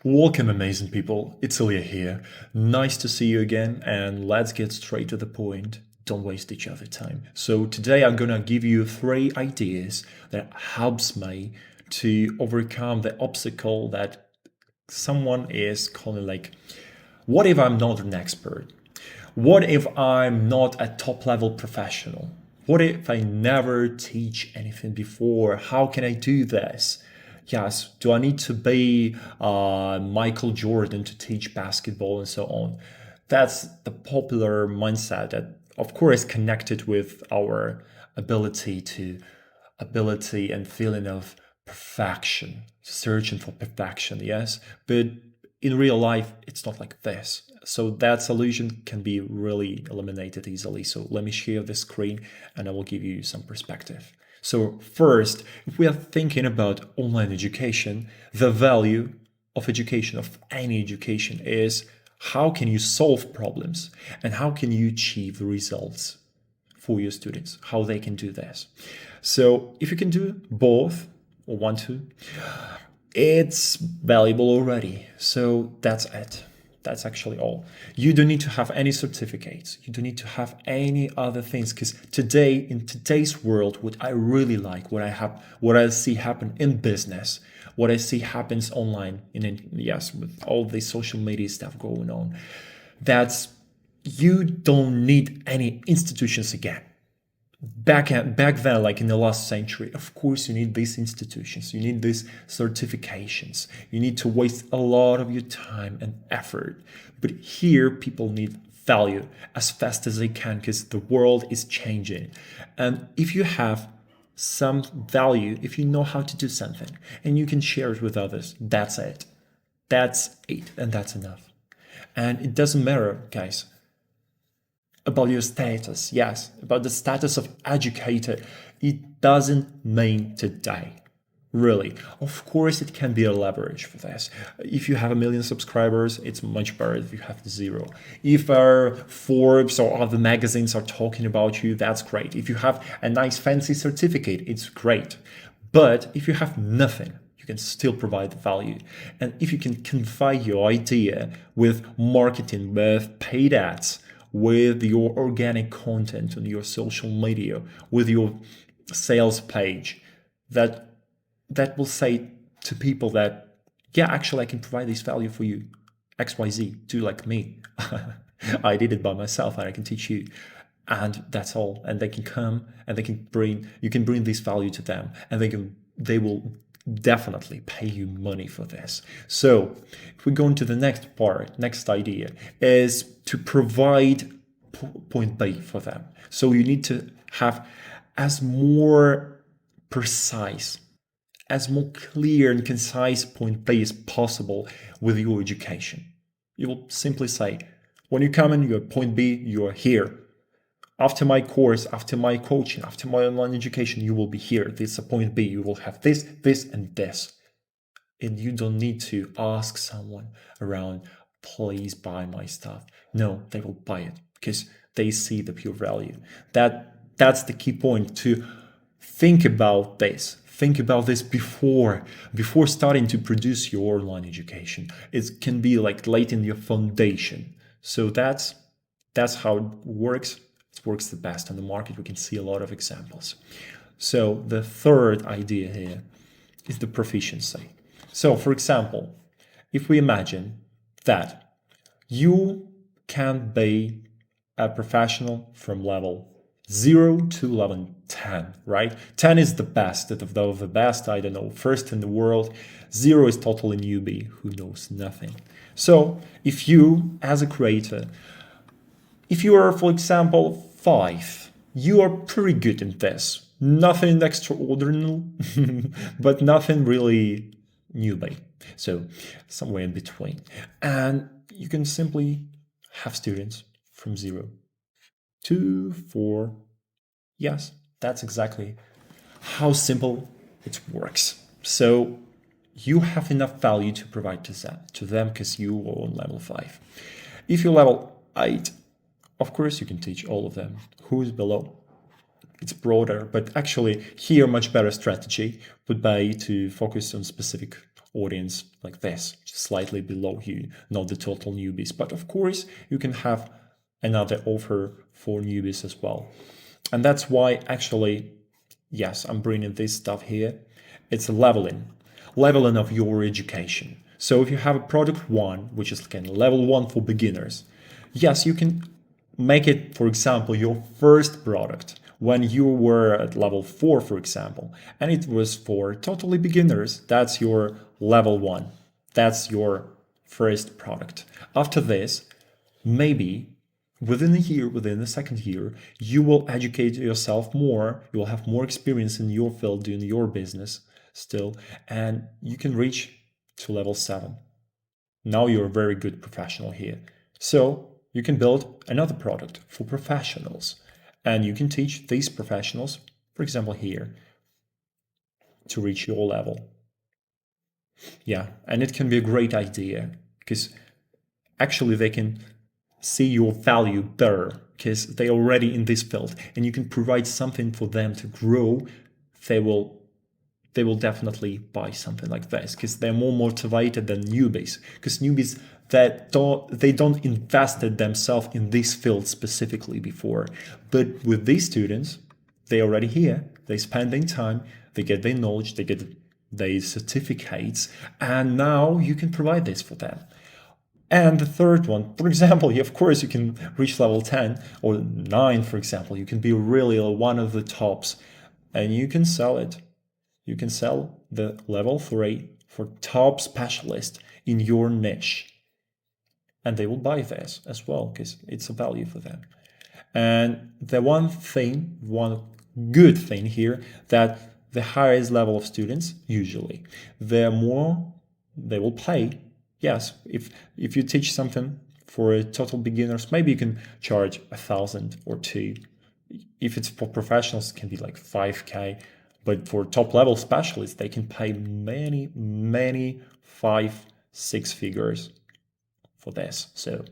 Welcome, amazing people. It's Ilya here. Nice to see you again, and let's get straight to the point. Don't waste each other time. So today I'm gonna give you three ideas that helps me to overcome the obstacle that someone is calling like, what if I'm not an expert? What if I'm not a top level professional? What if I never teach anything before? How can I do this? Yes, do I need to be Michael Jordan to teach basketball and so on? That's the popular mindset that, of course, connected with our ability to ability and feeling of perfection, searching for perfection, yes? But in real life, it's not like this. So that solution can be really eliminated easily. So let me share the screen and I will give you some perspective. So first, if we are thinking about online education, the value of education, of any education, is how can you solve problems and how can you achieve results for your students, how they can do this. So if you can do both or want to, it's valuable already. So that's it. That's actually all. You don't need to have any certificates. You don't need to have any other things, because today, in today's world, what I really like, what I see happen in business, what I see happens online, yes, with all the social media stuff going on, that's you don't need any institutions again. Back then, like in the last century, of course you need these institutions, you need these certifications, you need to waste a lot of your time and effort. But here people need value as fast as they can, because the world is changing. And if you have some value, if you know how to do something and you can share it with others, that's it. That's it, and that's enough. And it doesn't matter, guys, about your status. Yes, about the status of educated. It doesn't mean today. Really. Of course, it can be a leverage for this. If you have 1 million subscribers, it's much better if you have 0. If Forbes or other magazines are talking about you, that's great. If you have a nice fancy certificate, it's great. But if you have nothing, you can still provide value. And if you can convey your idea with marketing, with paid ads, with your organic content on your social media, with your sales page, that will say to people that, yeah, actually I can provide this value for you, XYZ, do like me. I did it by myself and I can teach you. And that's all. And they can come and you can bring this value to them, and they will definitely pay you money for this. So if we go into the next part, next idea is to provide point B for them. So you need to have as more precise, as more clear and concise point B as possible with your education. You will simply say, when you come in, you're point B, you're here. After my course, after my coaching, after my online education, you will be here. This is a point B. You will have this, this, and this. And you don't need to ask someone around, please buy my stuff. No, they will buy it because they see the pure value. That's the key point, to think about this. Think about this before starting to produce your online education. It can be like late in your foundation. So that's how it works. It works the best on the market. We can see a lot of examples. So the third idea here is the proficiency. So for example, if we imagine that you can be a professional from level 0 to level 10, right? 10 is the best of the best, I don't know, first in the world. 0 is totally newbie who knows nothing. So if you, as a creator, if you are, for example, 5, you are pretty good in this. Nothing extraordinary, but nothing really newbie. So somewhere in between. And you can simply have students from 0 to 4. Yes, that's exactly how simple it works. So you have enough value to provide to them because you are on level 5. If you're level 8, of course you can teach all of them. Who is below? It's broader, but actually here much better strategy would be to focus on specific audience like this, slightly below you, not the total newbies. But of course, you can have another offer for newbies as well. And that's why actually, yes, I'm bringing this stuff here. It's a leveling of your education. So if you have a product one, which is kind of level one for beginners, yes, you can make it, for example, your first product when you were at level 4, for example, and it was for totally beginners. That's your level 1. That's your first product. After this, maybe within a year, within the second year, you will educate yourself more. You will have more experience in your field, doing your business still, and you can reach to level 7. Now you're a very good professional here. So you can build another product for professionals, and you can teach these professionals, for example, here, to reach your level. Yeah, and it can be a great idea because actually they can see your value better because they're already in this field, and you can provide something for them to grow. They will definitely buy something like this because they're more motivated than newbies, because newbies that they don't invested themselves in this field specifically before. But with these students, they're already here, they spending time, they get their knowledge, they get their certificates, and now you can provide this for them. And the third one, for example, of course, you can reach level 10 or 9, for example. You can be really one of the tops, and you can sell it. You can sell the level 3 for top specialist in your niche. And they will buy this as well because it's a value for them. And the one good thing here, that the highest level of students, usually, the more they will pay. Yes, if you teach something for a total beginners, maybe you can charge 1,000 or 2. If it's for professionals, it can be like 5K. But for top level specialists, they can pay many 5-6 figures for this. So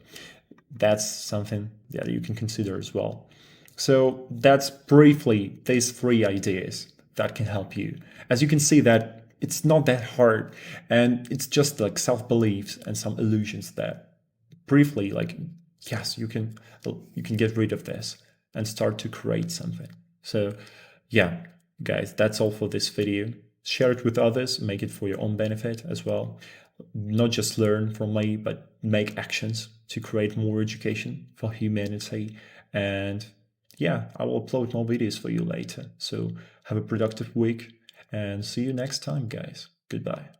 that's something that you can consider as well. So that's briefly these 3 ideas that can help you. As you can see, that it's not that hard, and it's just like self-beliefs and some illusions that briefly, like, yes, you can get rid of this and start to create something. So yeah, guys, that's all for this video. Share it with others, make it for your own benefit as well. Not just learn from me, but make actions to create more education for humanity. And yeah, I will upload more videos for you later. So have a productive week and see you next time, guys. Goodbye.